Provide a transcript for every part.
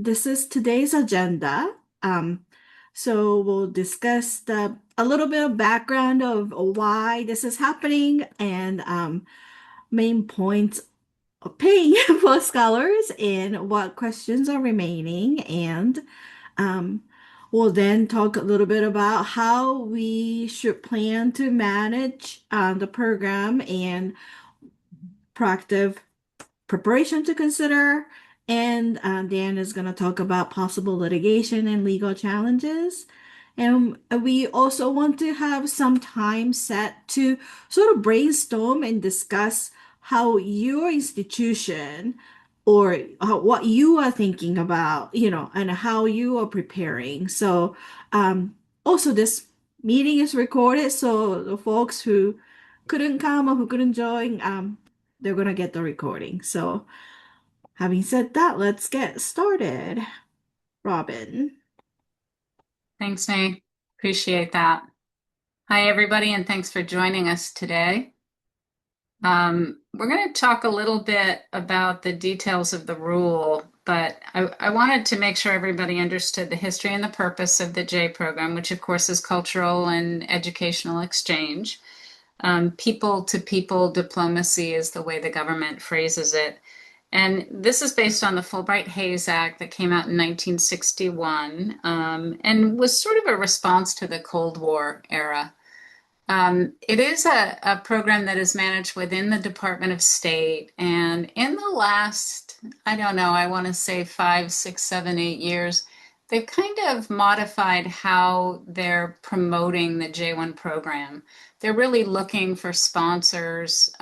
this is today's agenda. So we'll discuss a little bit of background of why this is happening and main points of paying for scholars and what questions are remaining. And um, we'll then talk a little bit about how we should plan to manage the program and proactive preparation to consider. And Dan is going to talk about possible litigation and legal challenges. And we also want to have some time set to sort of brainstorm and discuss how your institution or what you are thinking about, and how you are preparing. So, also, this meeting is recorded, so the folks who couldn't come or who couldn't join, they're gonna get the recording. So, having said that, let's get started. Robin. Thanks, Nate. Appreciate that. Hi, everybody, and thanks for joining us today. We're going to talk a little bit about the details of the rule, but I wanted to make sure everybody understood the history and the purpose of the J program, which of course is cultural and educational exchange. People-to-people diplomacy is the way the government phrases it. And this is based on the Fulbright-Hays Act that came out in 1961 and was sort of a response to the Cold War era. It is a program that is managed within the Department of State. And in the last, I don't know, I want to say 5, 6, 7, 8 years, they've kind of modified how they're promoting the J1 program. They're really looking for sponsors,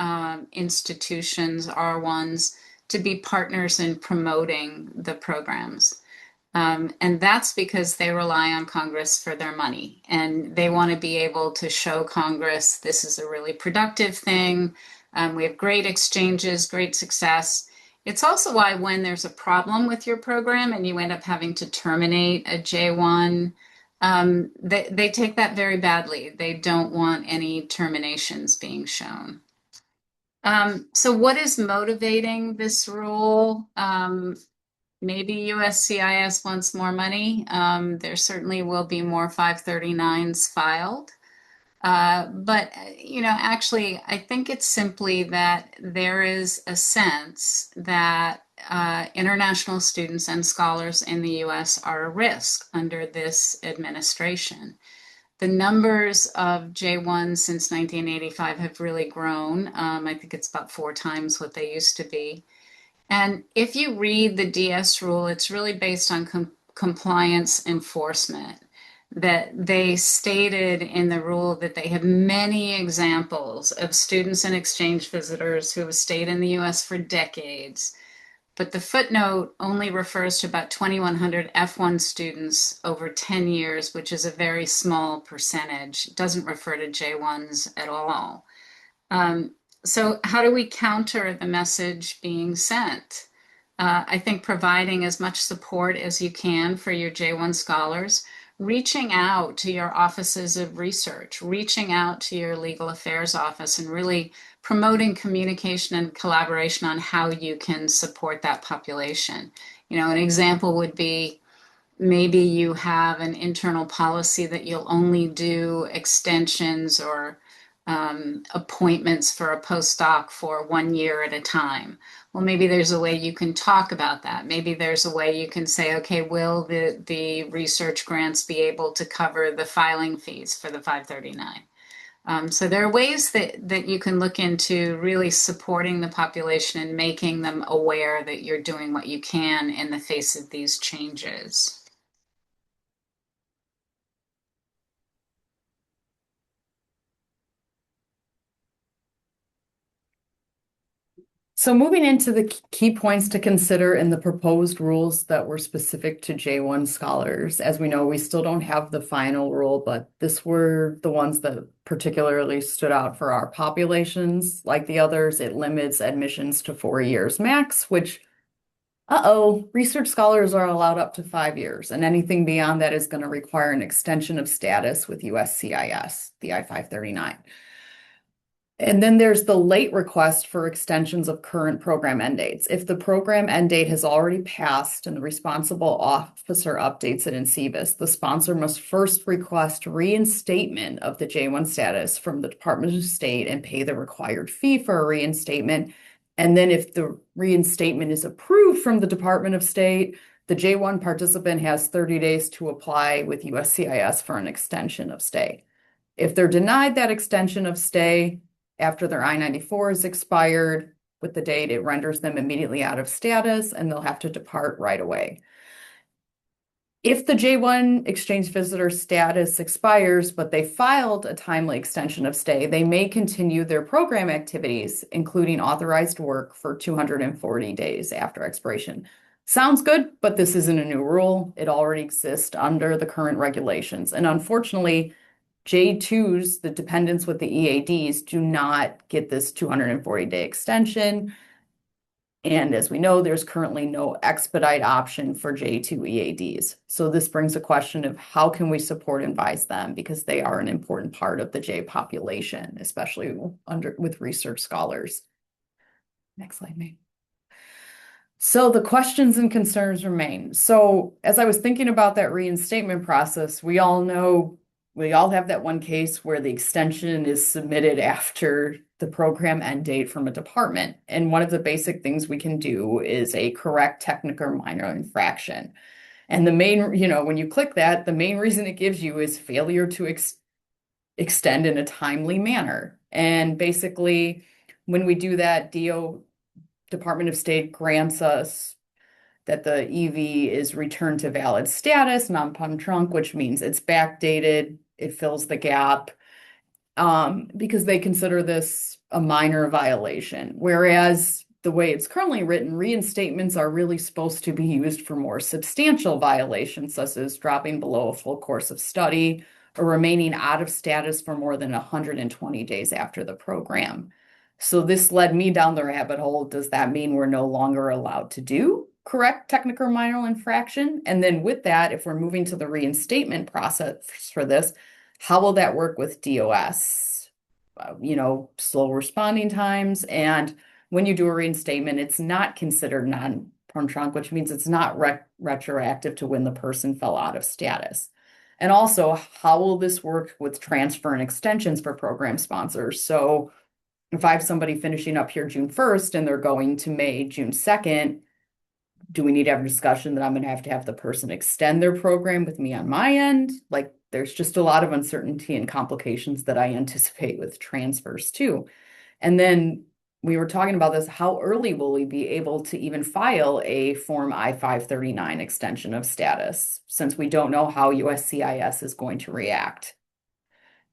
institutions, R1s, to be partners in promoting the programs. And that's because they rely on Congress for their money. And they want to be able to show Congress this is a really productive thing. We have great exchanges, great success. It's also why when there's a problem with your program and you end up having to terminate a J1, they take that very badly. They don't want any terminations being shown. So what is motivating this rule? Maybe USCIS wants more money. There certainly will be more 539s filed. But, actually, I think it's simply that there is a sense that international students and scholars in the US are a risk under this administration. The numbers of J1 since 1985 have really grown. I think it's about 4 times what they used to be. And if you read the DS rule, it's really based on compliance enforcement. That they stated in the rule that they have many examples of students and exchange visitors who have stayed in the US for decades. But the footnote only refers to about 2,100 F1 students over 10 years, which is a very small percentage. It doesn't refer to J1s at all. So how do we counter the message being sent? I think providing as much support as you can for your J1 scholars, reaching out to your offices of research, reaching out to your legal affairs office, and really promoting communication and collaboration on how you can support that population. An example would be maybe you have an internal policy that you'll only do extensions or appointments for a postdoc for 1 year at a time. Well, maybe there's a way you can talk about that. Maybe there's a way you can say, okay, will the research grants be able to cover the filing fees for the 539? So there are ways that you can look into really supporting the population and making them aware that you're doing what you can in the face of these changes. So moving into the key points to consider in the proposed rules that were specific to J1 scholars. As we know, we still don't have the final rule, but this were the ones that particularly stood out for our populations. Like the others, it limits admissions to 4 years max, which, research scholars are allowed up to 5 years, and anything beyond that is going to require an extension of status with USCIS, the I-539. And then there's the late request for extensions of current program end dates. If the program end date has already passed and the responsible officer updates it in CBIS, the sponsor must first request reinstatement of the J1 status from the Department of State and pay the required fee for a reinstatement. And then if the reinstatement is approved from the Department of State, the J1 participant has 30 days to apply with USCIS for an extension of stay. If they're denied that extension of stay, after their I-94 is expired with the date, it renders them immediately out of status and they'll have to depart right away. If the J1 exchange visitor status expires, but they filed a timely extension of stay, they may continue their program activities, including authorized work for 240 days after expiration. Sounds good, but this isn't a new rule. It already exists under the current regulations. And unfortunately, J2s, the dependents with the EADs, do not get this 240-day extension. And as we know, there's currently no expedite option for J2 EADs. So this brings a question of how can we support and advise them, because they are an important part of the J population, especially with research scholars. Next slide, May. So the questions and concerns remain. So as I was thinking about that reinstatement process, we all have that one case where the extension is submitted after the program end date from a department. And one of the basic things we can do is a correct technical or minor infraction. And the main, when you click that, the main reason it gives you is failure to extend in a timely manner. And basically, when we do that, Department of State grants us that the EV is returned to valid status, non-puntrunk, which means it's backdated, it fills the gap, because they consider this a minor violation. Whereas the way it's currently written, reinstatements are really supposed to be used for more substantial violations, such as dropping below a full course of study or remaining out of status for more than 120 days after the program. So this led me down the rabbit hole. Does that mean we're no longer allowed to do correct technical or minor infraction? And then with that, if we're moving to the reinstatement process for this, how will that work with DOS? Slow responding times. And when you do a reinstatement, it's not considered non-puntrunk, which means it's not retroactive to when the person fell out of status. And also, how will this work with transfer and extensions for program sponsors? So if I have somebody finishing up here June 1st and they're going to May, June 2nd, do we need to have a discussion that I'm going to have the person extend their program with me on my end? Like, there's just a lot of uncertainty and complications that I anticipate with transfers too. And then we were talking about this, how early will we be able to even file a Form I-539 extension of status, since we don't know how USCIS is going to react?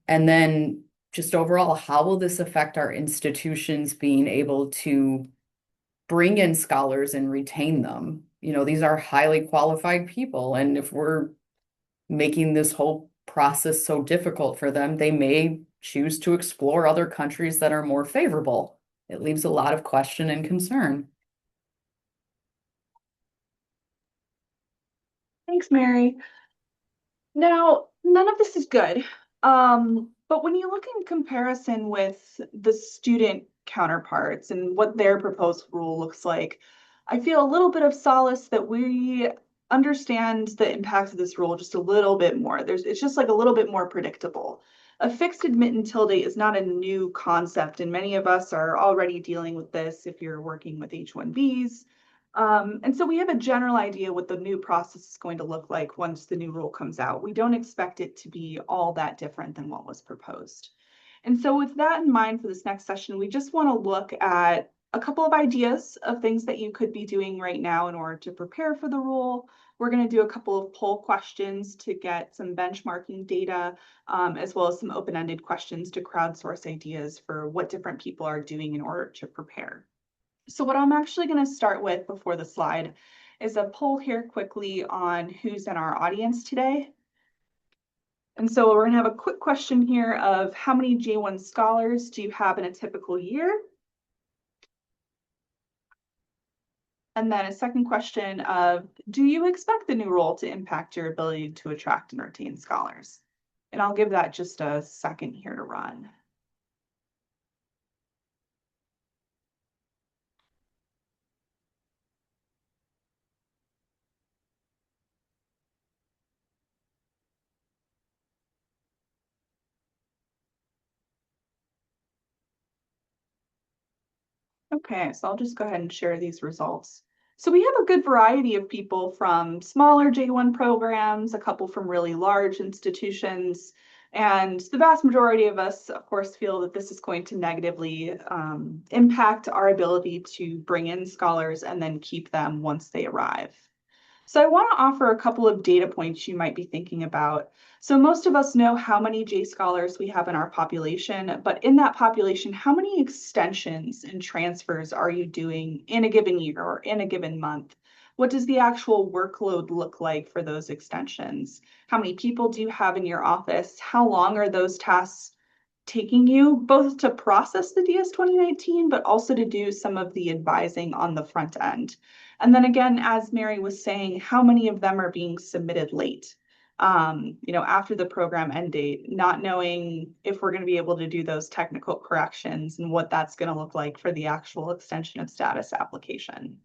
And then just overall, how will this affect our institutions being able to bring in scholars and retain them? These are highly qualified people. And if we're making this whole process so difficult for them, they may choose to explore other countries that are more favorable. It leaves a lot of question and concern. Thanks, Mary. Now, none of this is good. But when you look in comparison with the student counterparts and what their proposed rule looks like, I feel a little bit of solace that we understand the impacts of this rule just a little bit more. It's just like a little bit more predictable. A fixed admit until date is not a new concept, and many of us are already dealing with this if you're working with H-1Bs. And so we have a general idea what the new process is going to look like once the new rule comes out. We don't expect it to be all that different than what was proposed. And so with that in mind for this next session, we just want to look at a couple of ideas of things that you could be doing right now in order to prepare for the rule. We're going to do a couple of poll questions to get some benchmarking data, as well as some open-ended questions to crowdsource ideas for what different people are doing in order to prepare. So what I'm actually going to start with before the slide is a poll here quickly on who's in our audience today. And so we're going to have a quick question here of how many J1 scholars do you have in a typical year? And then a second question of, do you expect the new rule to impact your ability to attract and retain scholars? And I'll give that just a second here to run. Okay, so I'll just go ahead and share these results. So we have a good variety of people from smaller J1 programs, a couple from really large institutions, and the vast majority of us, of course, feel that this is going to negatively impact our ability to bring in scholars and then keep them once they arrive. So I want to offer a couple of data points you might be thinking about. So most of us know how many J scholars we have in our population, but in that population, how many extensions and transfers are you doing in a given year or in a given month? What does the actual workload look like for those extensions? How many people do you have in your office? How long are those tasks taking you, both to process the DS 2019, but also to do some of the advising on the front end? And then again, as Mary was saying, how many of them are being submitted late? After the program end date, not knowing if we're going to be able to do those technical corrections and what that's going to look like for the actual extension of status application.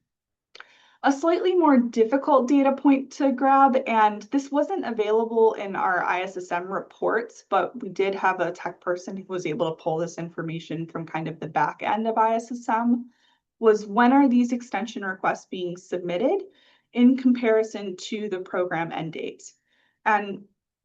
A slightly more difficult data point to grab, and this wasn't available in our ISSM reports, but we did have a tech person who was able to pull this information from kind of the back end of ISSM, was when are these extension requests being submitted in comparison to the program end date? And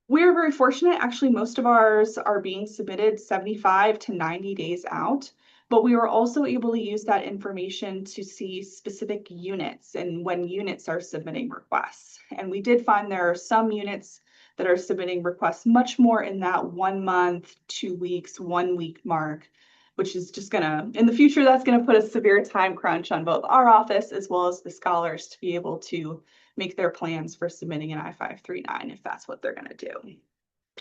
we're very fortunate, actually, most of ours are being submitted 75 to 90 days out. But we were also able to use that information to see specific units and when units are submitting requests. And we did find there are some units that are submitting requests much more in that 1 month, 2 weeks, 1 week mark, which is just gonna, in the future, that's gonna put a severe time crunch on both our office as well as the scholars to be able to make their plans for submitting an I-539 if that's what they're gonna do.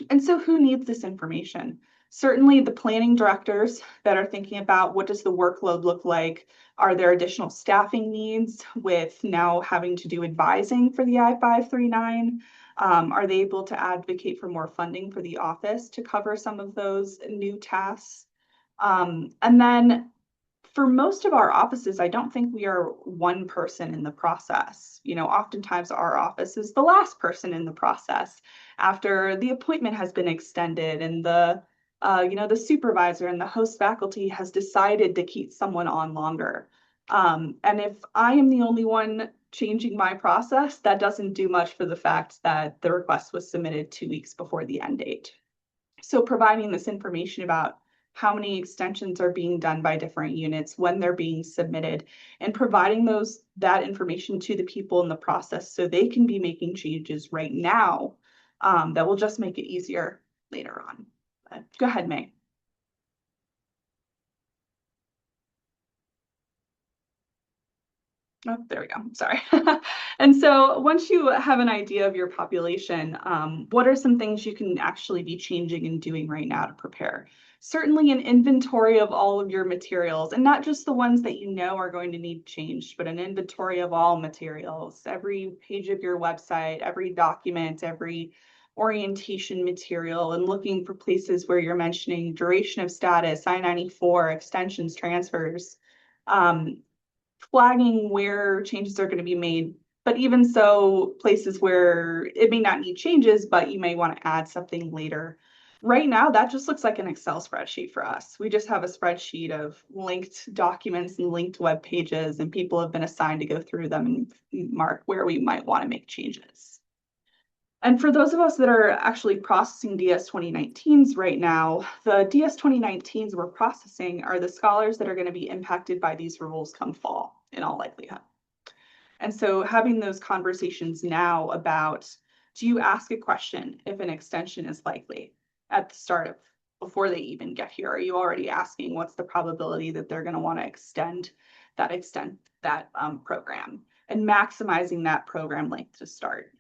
And so who needs this information? Certainly the planning directors that are thinking about what does the workload look like? Are there additional staffing needs with now having to do advising for the I-539? Are they able to advocate for more funding for the office to cover some of those new tasks? And then for most of our offices, I don't think we are one person in the process. Oftentimes our office is the last person in the process after the appointment has been extended and the supervisor and the host faculty has decided to keep someone on longer. And if I am the only one changing my process, that doesn't do much for the fact that the request was submitted 2 weeks before the end date. So providing this information about how many extensions are being done by different units, when they're being submitted, and providing that information to the people in the process so they can be making changes right now that will just make it easier later on. Go ahead, May. Oh, there we go. Sorry. And so once you have an idea of your population, what are some things you can actually be changing and doing right now to prepare? Certainly an inventory of all of your materials, and not just the ones that you know are going to need changed, but an inventory of all materials, every page of your website, every document, every orientation material, and looking for places where you're mentioning duration of status, I-94, extensions, transfers, flagging where changes are going to be made, but even so, places where it may not need changes, but you may want to add something later. Right now, that just looks like an Excel spreadsheet for us. We just have a spreadsheet of linked documents and linked web pages, and people have been assigned to go through them and mark where we might want to make changes. And for those of us that are actually processing DS 2019s right now, the DS 2019s we're processing are the scholars that are going to be impacted by these rules come fall, in all likelihood. And so having those conversations now about, do you ask a question if an extension is likely at the start of, before they even get here? Are you already asking what's the probability that they're going to want to extend that program and maximizing that program length to start?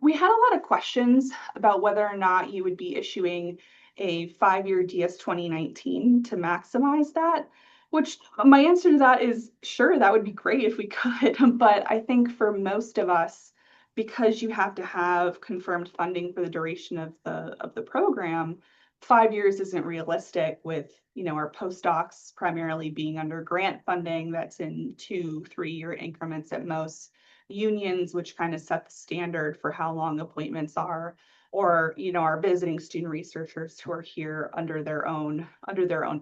We had a lot of questions about whether or not you would be issuing a 5-year DS 2019 to maximize that, which my answer to that is sure, that would be great if we could. But I think for most of us, because you have to have confirmed funding for the duration of the program, 5 years isn't realistic with our postdocs primarily being under grant funding that's in 2-3 year increments at most, unions, which kind of set the standard for how long appointments are, or our visiting student researchers who are here under their own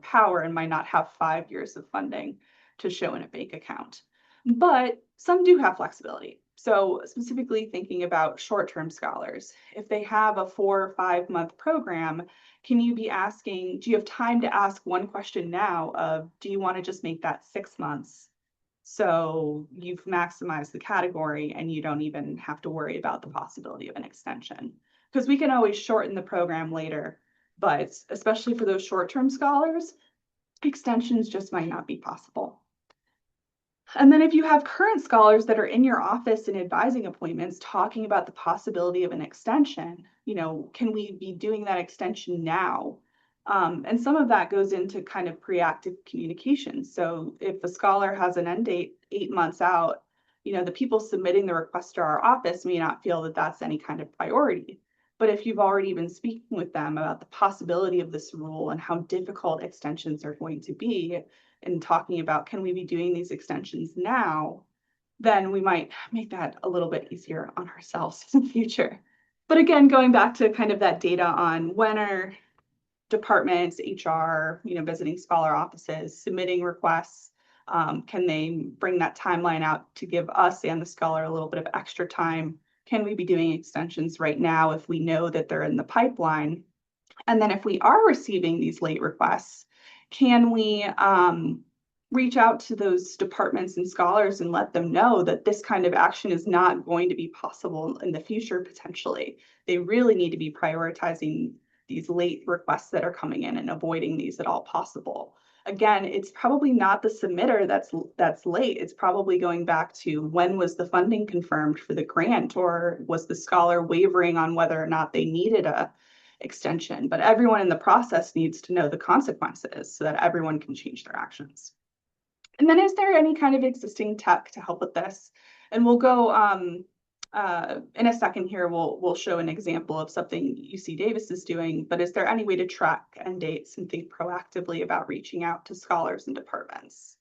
power and might not have 5 years of funding. to show in a bank account. But some do have flexibility. So specifically thinking about short-term scholars, if they have a 4 or 5 month program, can you be asking, do you have time to ask one question now of, do you want to just make that 6 months? So you've maximized the category and you don't even have to worry about the possibility of an extension. Because we can always shorten the program later, but especially for those short-term scholars, extensions just might not be possible. And then if you have current scholars that are in your office in advising appointments talking about the possibility of an extension, can we be doing that extension now? And some of that goes into kind of pre-active communication. So if a scholar has an end date 8 months out, the people submitting the request to our office may not feel that that's any kind of priority. But if you've already been speaking with them about the possibility of this rule and how difficult extensions are going to be, and talking about, can we be doing these extensions now, then we might make that a little bit easier on ourselves in the future. But again, going back to kind of that data on when are departments, HR, visiting scholar offices submitting requests, can they bring that timeline out to give us and the scholar a little bit of extra time? Can we be doing extensions right now if we know that they're in the pipeline? And then if we are receiving these late requests, can we reach out to those departments and scholars and let them know that this kind of action is not going to be possible in the future potentially? They really need to be prioritizing these late requests that are coming in and avoiding these at all possible. Again, it's probably not the submitter that's late. It's probably going back to, when was the funding confirmed for the grant, or was the scholar wavering on whether or not they needed a extension? But everyone in the process needs to know the consequences so that everyone can change their actions. And then, is there any kind of existing tech to help with this? And we'll go in a second here, we'll show an example of something UC Davis is doing, but is there any way to track end dates and think proactively about reaching out to scholars and departments?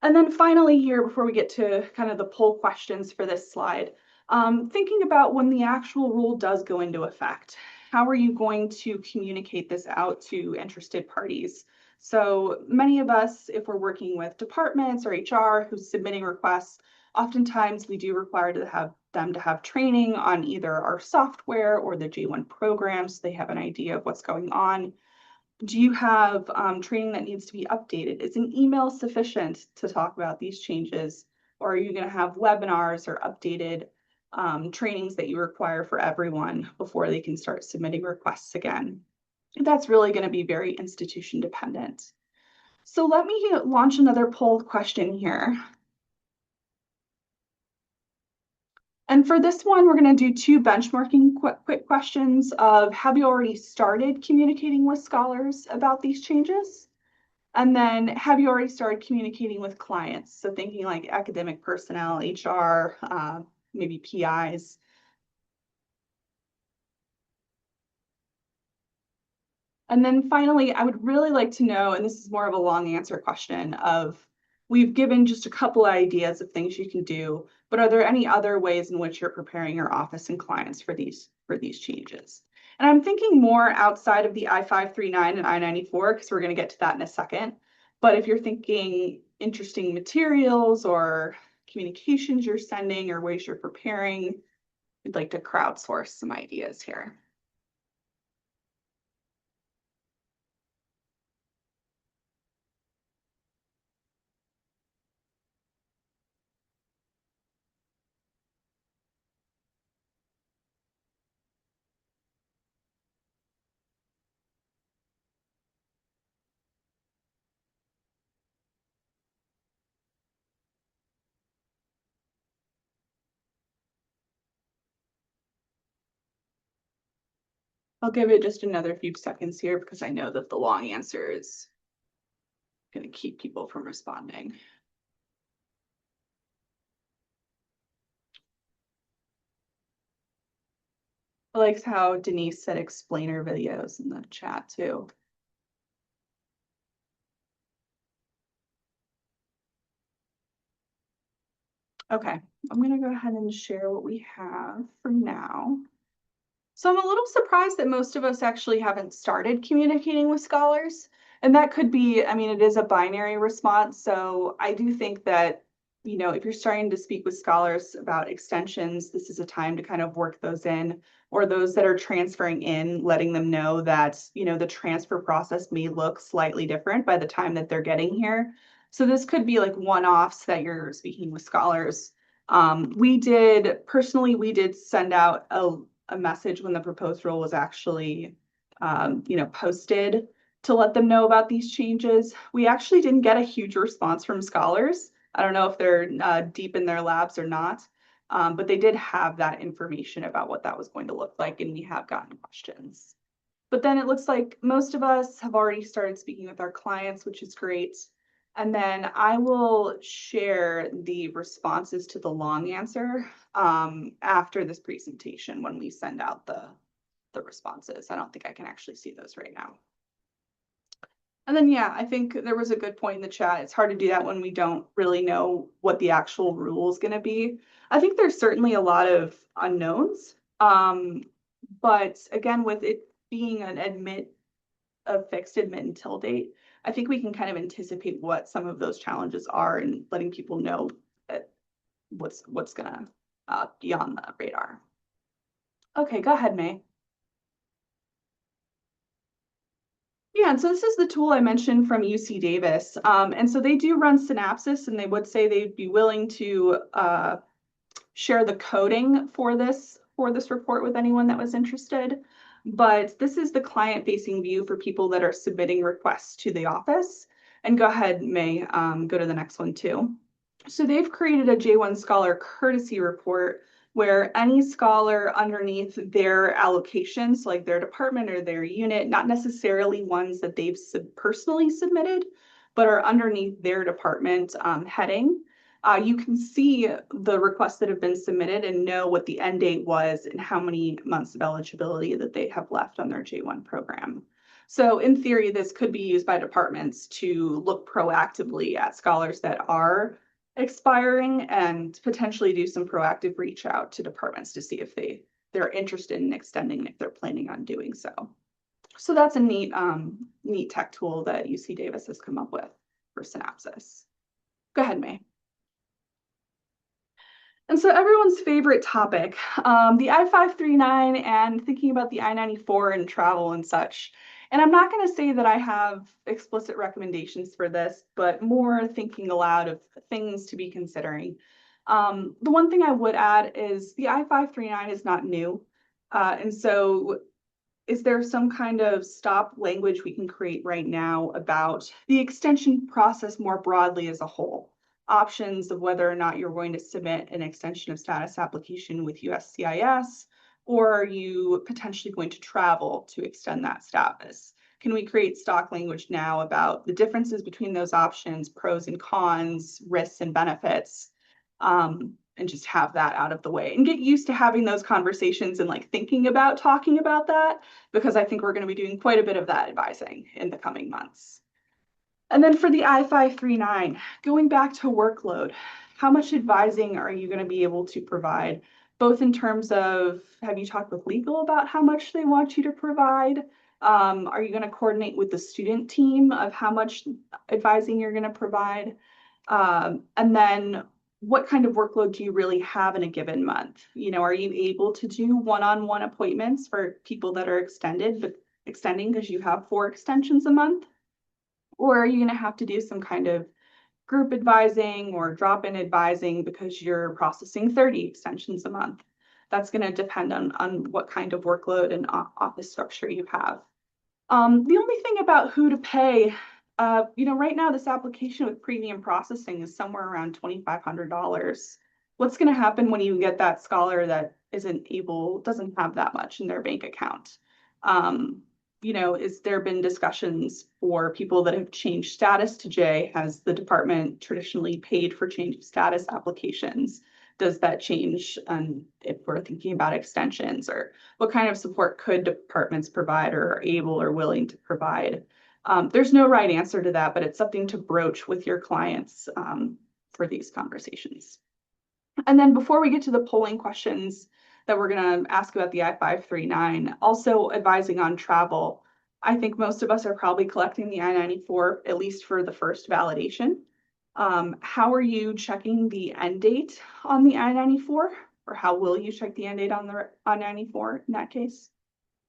And then finally here, before we get to kind of the poll questions for this slide, thinking about when the actual rule does go into effect, how are you going to communicate this out to interested parties? So many of us, if we're working with departments or HR who's submitting requests, oftentimes we do require them to have training on either our software or the J1 program, so they have an idea of what's going on. Do you have training that needs to be updated? Is an email sufficient to talk about these changes? Or are you going to have webinars or updated trainings that you require for everyone before they can start submitting requests again? That's really going to be very institution dependent. So let me launch another poll question here. And for this one, we're going to do 2 benchmarking quick questions of, have you already started communicating with scholars about these changes? And then, have you already started communicating with clients? So thinking like academic personnel, HR, maybe PIs. And then finally, I would really like to know, and this is more of a long answer question, of, we've given just a couple ideas of things you can do, but are there any other ways in which you're preparing your office and clients for these changes? And I'm thinking more outside of the I-539 and I-94, because we're going to get to that in a second. But if you're thinking interesting materials or communications you're sending or ways you're preparing, we'd like to crowdsource some ideas here. I'll give it just another few seconds here because I know that the long answer is going to keep people from responding. I liked how Denise said explainer videos in the chat too. Okay, I'm going to go ahead and share what we have for now. So I'm a little surprised that most of us actually haven't started communicating with scholars. And that could be, I mean, it is a binary response. So I do think that, if you're starting to speak with scholars about extensions, this is a time to kind of work those in, or those that are transferring in, letting them know that, the transfer process may look slightly different by the time that they're getting here. So this could be like one-offs that you're speaking with scholars. We did send out a message when the proposed rule was actually, posted to let them know about these changes. We actually didn't get a huge response from scholars. I don't know if they're deep in their labs or not, but they did have that information about what that was going to look like, and we have gotten questions. But then it looks like most of us have already started speaking with our clients, which is great. And then I will share the responses to the long answer after this presentation when we send out the responses. I don't think I can actually see those right now. And then, yeah, I think there was a good point in the chat. It's hard to do that when we don't really know what the actual rule is going to be. I think there's certainly a lot of unknowns. But again, with it being a fixed admit until date, I think we can kind of anticipate what some of those challenges are and letting people know that what's gonna be on the radar. Okay, go ahead, May. Yeah, and so this is the tool I mentioned from UC Davis. And so they do run Synopsys, and they would say they'd be willing to share the coding for this report with anyone that was interested. But this is the client-facing view for people that are submitting requests to the office. And go ahead, May, go to the next one too. So they've created a J1 Scholar courtesy report where any scholar underneath their allocations, like their department or their unit, not necessarily ones that they've personally submitted, but are underneath their department heading, you can see the requests that have been submitted and know what the end date was and how many months of eligibility that they have left on their J1 program. So in theory, this could be used by departments to look proactively at scholars that are expiring and potentially do some proactive reach out to departments to see if they're interested in extending, if they're planning on doing so. So that's a neat tech tool that UC Davis has come up with for Synopsys. Go ahead, May. And so everyone's favorite topic, the I-539 and thinking about the I-94 and travel and such. And I'm not going to say that I have explicit recommendations for this, but more thinking aloud of things to be considering. The one thing I would add is the I-539 is not new. And so is there some kind of stop language we can create right now about the extension process more broadly as a whole? Options of whether or not you're going to submit an extension of status application with USCIS, or are you potentially going to travel to extend that status? Can we create stock language now about the differences between those options, pros and cons, risks and benefits, and just have that out of the way and get used to having those conversations and like thinking about talking about that, because I think we're going to be doing quite a bit of that advising in the coming months. And then for the I-539, going back to workload, how much advising are you going to be able to provide, both in terms of, have you talked with legal about how much they want you to provide? Are you going to coordinate with the student team of how much advising you're going to provide? And then what kind of workload do you really have in a given month? Are you able to do one-on-one appointments for people that are extending because you have 4 extensions a month? Or are you going to have to do some kind of group advising or drop-in advising because you're processing 30 extensions a month? That's going to depend on what kind of workload and office structure you have. The only thing about who to pay, right now this application with premium processing is somewhere around $2,500. What's going to happen when you get that scholar that doesn't have that much in their bank account? Is there been discussions for people that have changed status to J? Has the department traditionally paid for change of status applications? Does that change if we're thinking about extensions, or what kind of support could departments provide or are able or willing to provide? There's no right answer to that, but it's something to broach with your clients for these conversations. And then before we get to the polling questions that we're going to ask about the I-539, also advising on travel. I think most of us are probably collecting the I-94, at least for the first validation. How are you checking the end date on the I-94? Or how will you check the end date on the I-94 in that case?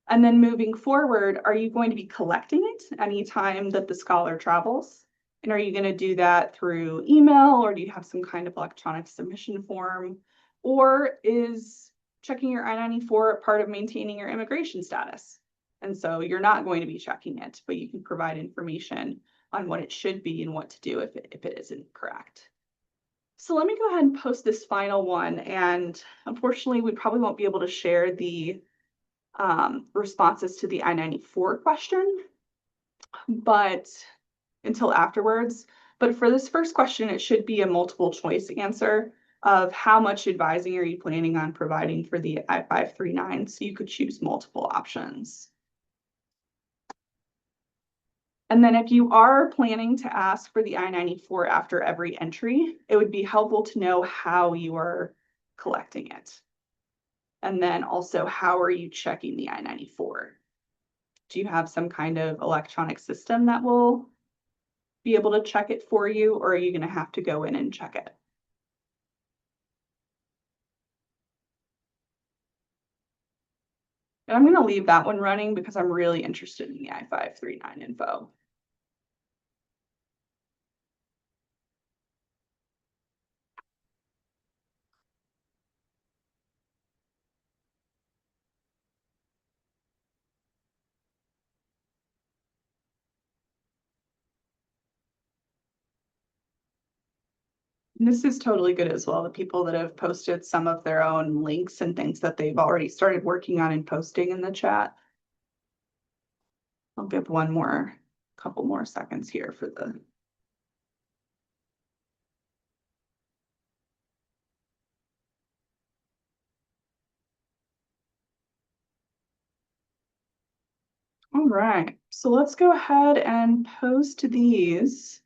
And then moving forward, are you going to be collecting it anytime that the scholar travels? And are you going to do that through email, or do you have some kind of electronic submission form? Or is checking your I-94 part of maintaining your immigration status? And so you're not going to be checking it, but you can provide information on what it should be and what to do if it isn't correct. So let me go ahead and post this final one. And unfortunately, we probably won't be able to share the responses to the I-94 question, but until afterwards. But for this first question, it should be a multiple choice answer of how much advising are you planning on providing for the I-539, so you could choose multiple options. And then if you are planning to ask for the I-94 after every entry, it would be helpful to know how you are collecting it. And then also, how are you checking the I-94? Do you have some kind of electronic system that will be able to check it for you, or are you going to have to go in and check it? And I'm going to leave that one running because I'm really interested in the I-539 info. And this is totally good as well. The people that have posted some of their own links and things that they've already started working on and posting in the chat. I'll give couple more seconds here for the. All right, so let's go ahead and post these.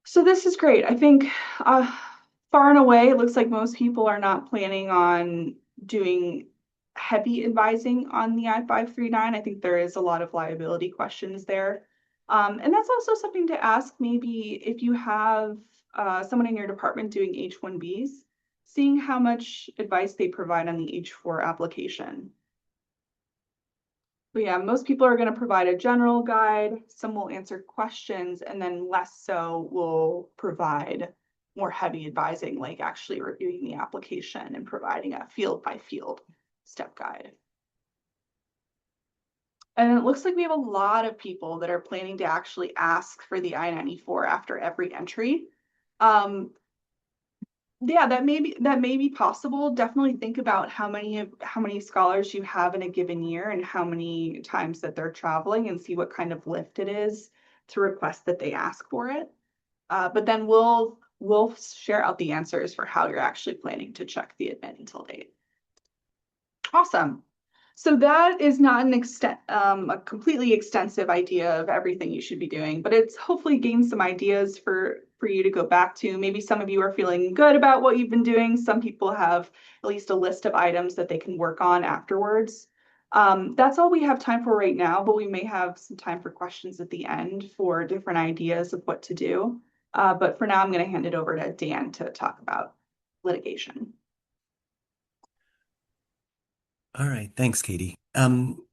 So this is great. I think far and away, it looks like most people are not planning on doing heavy advising on the I-539. I think there is a lot of liability questions there. And that's also something to ask maybe if you have someone in your department doing H-1Bs, seeing how much advice they provide on the H-4 application. But yeah, most people are going to provide a general guide, some will answer questions, and then less so will provide more heavy advising, like actually reviewing the application and providing a field by field step guide. And it looks like we have a lot of people that are planning to actually ask for the I-94 after every entry. Yeah, that may be possible. Definitely think about how many scholars you have in a given year and how many times that they're traveling, and see what kind of lift it is to request that they ask for it. But then we'll share out the answers for how you're actually planning to check the admit until date. Awesome. So that is not a completely extensive idea of everything you should be doing, but it's hopefully gained some ideas for you to go back to. Maybe some of you are feeling good about what you've been doing. Some people have at least a list of items that they can work on afterwards. That's all we have time for right now, but we may have some time for questions at the end for different ideas of what to do. But for now, I'm going to hand it over to Dan to talk about litigation. All right, thanks, Katie.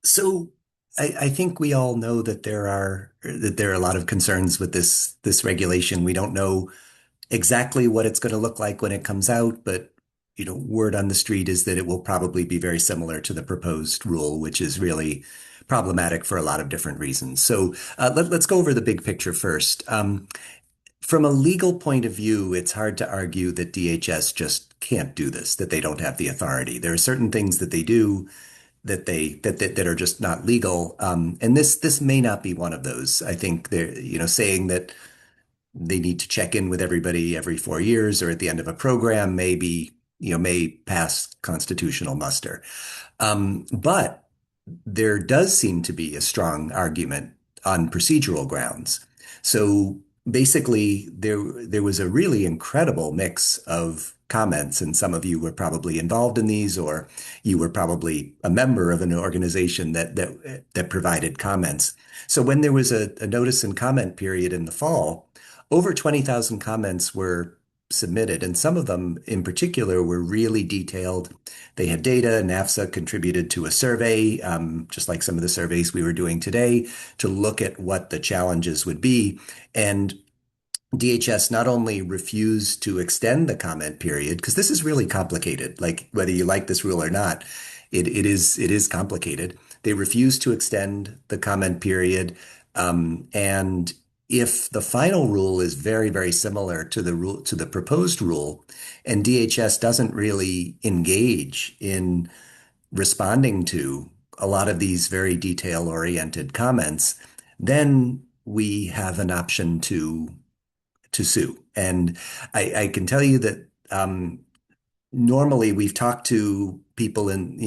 So I think we all know that there are a lot of concerns with this regulation. We don't know exactly what it's going to look like when it comes out, but word on the street is that it will probably be very similar to the proposed rule, which is really problematic for a lot of different reasons. So let's go over the big picture first. From a legal point of view, it's hard to argue that DHS just can't do this, that they don't have the authority. There are certain things that they do that are just not legal. And this may not be one of those. I think they're, saying that they need to check in with everybody every 4 years or at the end of a program may pass constitutional muster. But there does seem to be a strong argument on procedural grounds. So basically, there was a really incredible mix of comments, and some of you were probably involved in these, or you were probably a member of an organization that provided comments. So when there was a notice and comment period in the fall, over 20,000 comments were submitted, and some of them in particular were really detailed. They had data. NAFSA contributed to a survey, just like some of the surveys we were doing today, to look at what the challenges would be. And DHS not only refused to extend the comment period, because this is really complicated, like whether you like this rule or not, it is complicated. They refused to extend the comment period. And if the final rule is very, very similar to the proposed rule, and DHS doesn't really engage in responding to a lot of these very detail-oriented comments, then we have an option to sue. And I can tell you that normally we've talked to people in,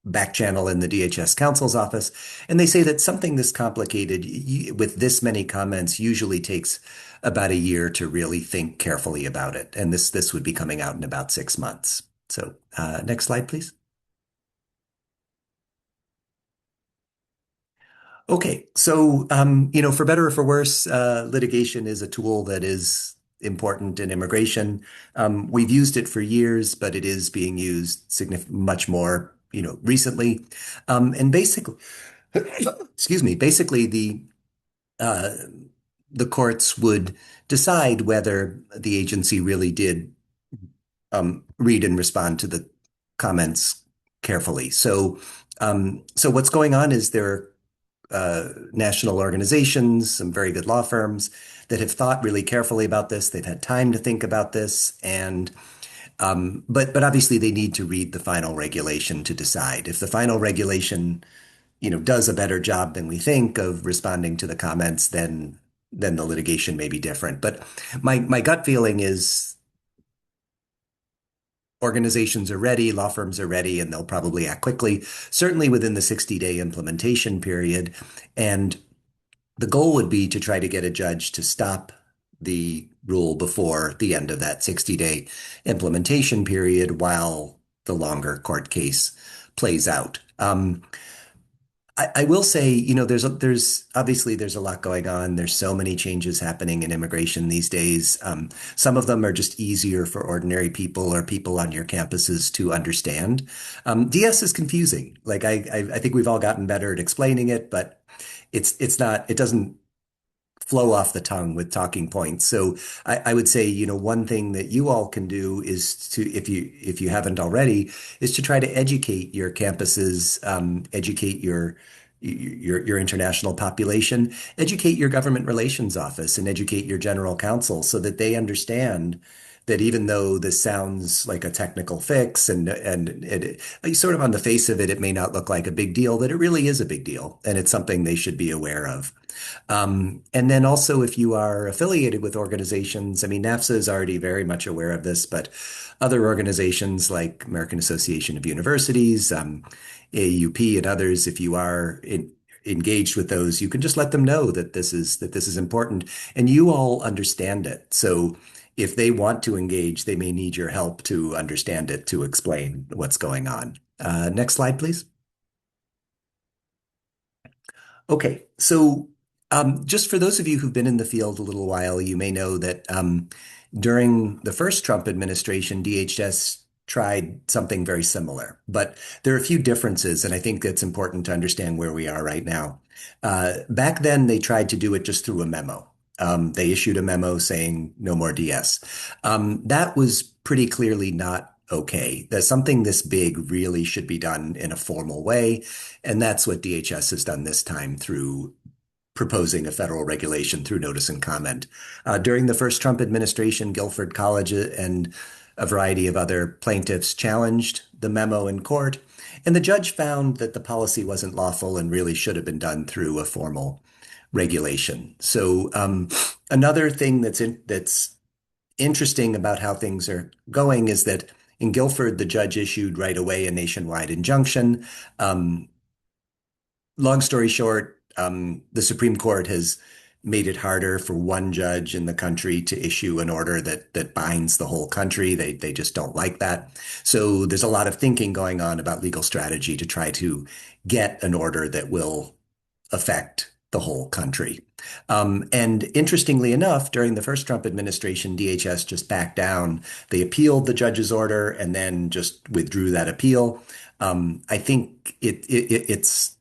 back channel in the DHS counsel's office, and they say that something this complicated with this many comments usually takes about a year to really think carefully about it. And this would be coming out in about 6 months. So next slide, please. Okay, so for better or for worse, litigation is a tool that is important in immigration. We've used it for years, but it is being used much more, recently. And basically, excuse me, basically uh, the courts would decide whether the agency really did read and respond to the comments carefully. So what's going on is there are national organizations, some very good law firms that have thought really carefully about this. They've had time to think about this, and but obviously they need to read the final regulation to decide. If the final regulation, does a better job than we think of responding to the comments, then the litigation may be different. But my gut feeling is organizations are ready, law firms are ready, and they'll probably act quickly, certainly within the 60-day implementation period. And the goal would be to try to get a judge to stop the rule before the end of that 60-day implementation period while the longer court case plays out. I will say, there's obviously there's a lot going on. There's so many changes happening in immigration these days. Some of them are just easier for ordinary people or people on your campuses to understand. DS is confusing. Like I think we've all gotten better at explaining it, but it's not. It doesn't flow off the tongue with talking points. So I would say, one thing that you all can do is to, if you haven't already, is to try to educate your campuses, educate your international population, educate your government relations office, and educate your general counsel so that they understand that even though this sounds like a technical fix and it sort of on the face of it, it may not look like a big deal, that it really is a big deal, and it's something they should be aware of. And then also, if you are affiliated with organizations, I mean, NAFSA is already very much aware of this, but other organizations like American Association of Universities, AUP, and others, if you are engaged with those, you can just let them know that this is important, and you all understand it. So if they want to engage, they may need your help to understand it, to explain what's going on. Next slide, please. Okay, so just for those of you who've been in the field a little while, you may know that during the first Trump administration, DHS tried something very similar, but there are a few differences, and I think it's important to understand where we are right now. Back then, they tried to do it just through a memo. They issued a memo saying no more DS. That was pretty clearly not okay. That something this big really should be done in a formal way, and that's what DHS has done this time through proposing a federal regulation through notice and comment. During the first Trump administration, Guilford College and a variety of other plaintiffs challenged the memo in court, and the judge found that the policy wasn't lawful and really should have been done through a formal regulation. So another thing that's interesting about how things are going is that in Guilford, the judge issued right away a nationwide injunction. Long story short, the Supreme Court has, made it harder for one judge in the country to issue an order that binds the whole country. They just don't like that. So there's a lot of thinking going on about legal strategy to try to get an order that will affect the whole country. And interestingly enough, during the first Trump administration, DHS just backed down. They appealed the judge's order and then just withdrew that appeal. I think it's,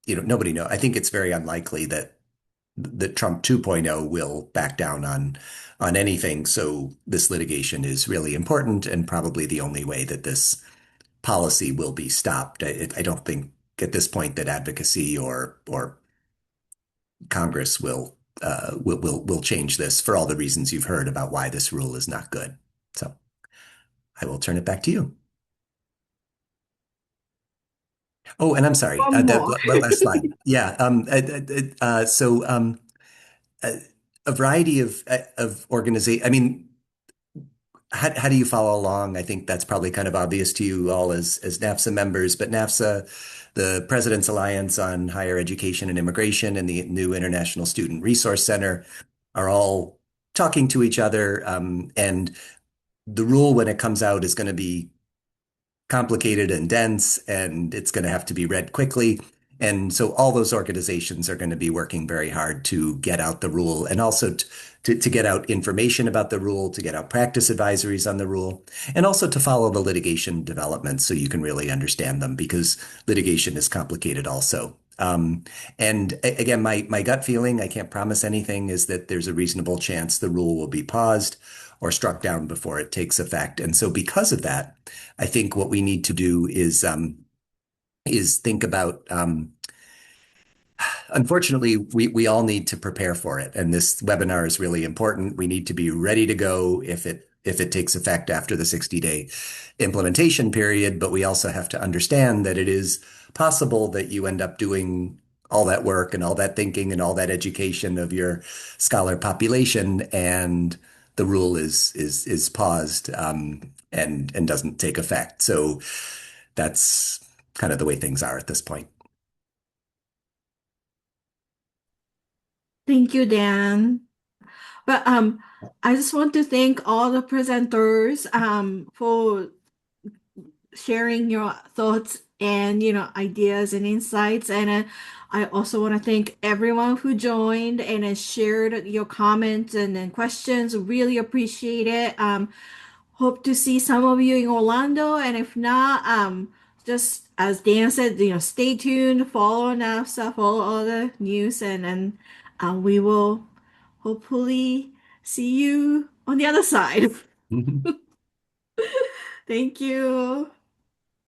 nobody knows. I think it's very unlikely that Trump 2.0 will back down on anything. So this litigation is really important and probably the only way that this policy will be stopped. I don't think at this point that advocacy or Congress will change this for all the reasons you've heard about why this rule is not good. So I will turn it back to you. Oh, and I'm sorry, One more. one last slide. Yeah. So a, a variety of organization. I mean, how do you follow along? I think that's probably kind of obvious to you all as NAFSA members, but NAFSA, the President's Alliance on Higher Education and Immigration, and the new International Student Resource Center are all talking to each other. And the rule, when it comes out, is going to be complicated and dense, and it's going to have to be read quickly. And so all those organizations are going to be working very hard to get out the rule and also to get out information about the rule, to get out practice advisories on the rule, and also to follow the litigation developments so you can really understand them because litigation is complicated also. And again, my gut feeling, I can't promise anything, is that there's a reasonable chance the rule will be paused or struck down before it takes effect. And so because of that, I think what we need to do is think about unfortunately, we all need to prepare for it, and this webinar is really important. We need to be ready to go if it takes effect after the 60-day implementation period, but we also have to understand that it is possible that you end up doing all that work and all that thinking and all that education of your scholar population, and the rule is paused and doesn't take effect. So that's kind of the way things are at this point. Thank you, Dan. But I just want to thank all the presenters for sharing your thoughts and ideas and insights. And I also want to thank everyone who joined and shared your comments and then questions. Really appreciate it. Hope to see some of you in Orlando, and if not, just as Dan said, stay tuned, follow NAFSA, follow all the news, and then we will hopefully see you on the other side. Thank you.